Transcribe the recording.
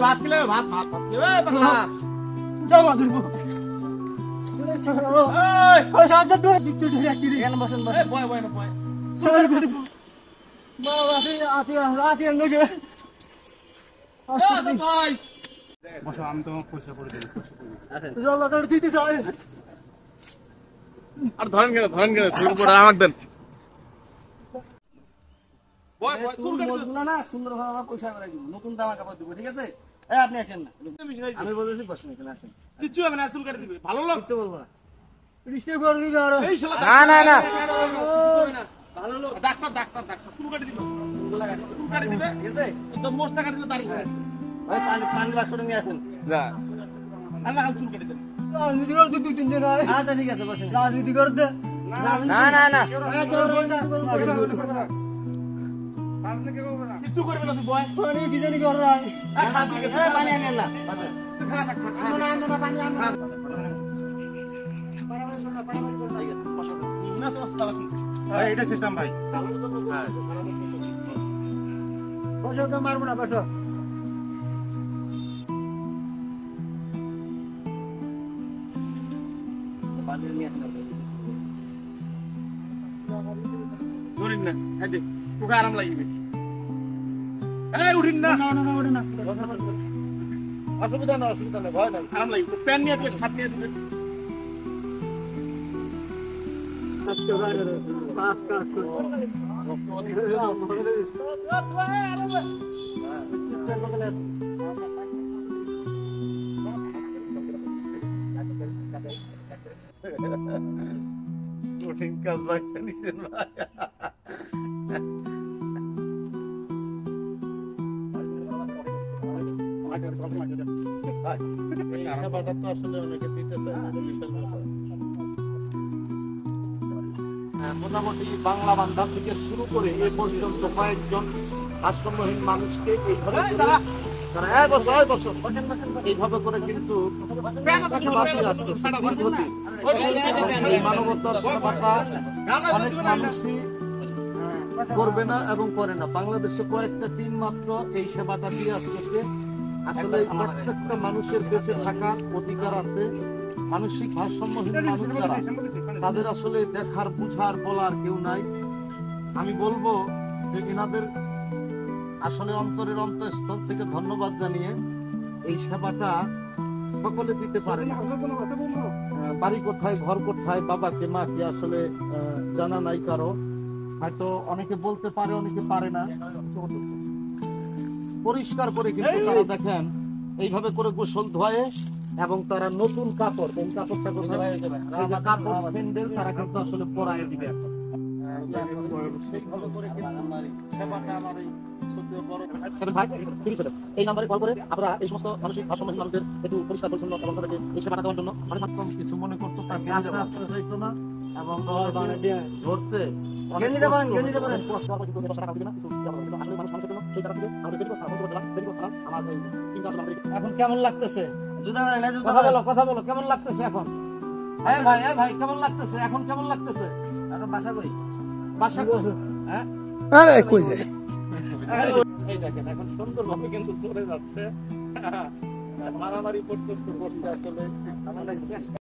ভাত খেলে ভাত ভাত আমি তো পয়সা করে দেবো আর ধরেন কেন আমাকে দেন না সুন্দর ভাবে পয়সা করে দিব নতুন জামা কাপড় দিব ঠিক আছে আপনি আসেন না আমি বলতেছি বসুন এখানে আসেন কিচ্ছু হবে না চুল কাটে দিবে ভালো লোক কিচ্ছু বলবো না না ভালো লোক ডাক্তার চুল কাটে দিবে ঠিক আছে একদম মোস্তা কাটে দিবে দাড়ি ওই পানি বাক্সটা নিয়ে আসেন না আল্লাহ চুল কাটে দেন রাজনীতি করতে দুই তিনজন আচ্ছা ঠিক আছে বসেন রাজনীতি করতে কিচ্ছু করবে না তুই বয় কি জানি কর পানি আনেন না এটা সিস্টেম ভাই বসো তো মারবো না বসো ধরিন না তোকে আরাম লাগবে উঠিন না অসুবিধা নেই ভয় নাই আরাম লাগবে প্যান নিয়ে দেবে শার্ট নিয়ে দেবে কঠিন কাজ বাইসা নিছেন ভাই মোটামুটি বাংলা বান্ধা থেকে শুরু করে এ পর্যন্ত কয়েকজন ভারসাম্যহীন মানুষকে এইভাবে এইভাবে করে কিন্তু মানবতার সেবাটা অনেক মানুষই করবে না এবং করে না। বাংলাদেশে কয়েকটা টিম মাত্র এই সেবাটা দিয়ে আসতেছে। আসলে প্রত্যেকটা মানুষের বেঁচে থাকার অধিকার আছে। মানসিক ভারসাম্যহীন মানুষ যারা, তাদের আসলে দেখার বুঝার বলার কেউ নাই। আমি বলবো যে এনাদের আসলে অন্তরের অন্তঃস্থল থেকে ধন্যবাদ জানিয়ে এই সেবাটা সকলে দিতে পারে না। বাড়ি কোথায়, ঘর কোথায়, বাবাকে মাকে আসলে জানা নাই কারো। হয়তো অনেকে বলতে পারে, অনেকে পারে না। পরিষ্কার করে কিন্তু তারা দেখেন এইভাবে করে গোসল ধোয়ে এবং তারা নতুন কাপড়, এই কাপড়টা কোথায় কাপড় স্যান্ডেল তারা কিন্তু আসলে পরায় দিবে। সেইভাবে করে সেবাটা আমার এই নাম্বারে কল করে আমরা এই সমস্ত মানসিক ভারসাম্যহীন মানুষদের একটু পরিষ্কার পরিচ্ছন্ন এবং তাদেরকে এই সেবাটা দেওয়ার জন্য অনেক কিছু মনে করতো, তাকে আস্তে আস্তে চাইতো না এবং ধরতে এখন কেমন লাগতেছে? কথা বলো কেমন লাগতেছে এখন? হ্যাঁ ভাই, হ্যাঁ ভাই, কেমন লাগতেছে এখন? কেমন লাগতেছে? বাসা কই? বাসা কই? হ্যাঁ আরে কই যায়? এই দেখেন এখন সুন্দরভাবে কিন্তু চলে যাচ্ছে, মারামারি পর্যন্ত করছে আসলে।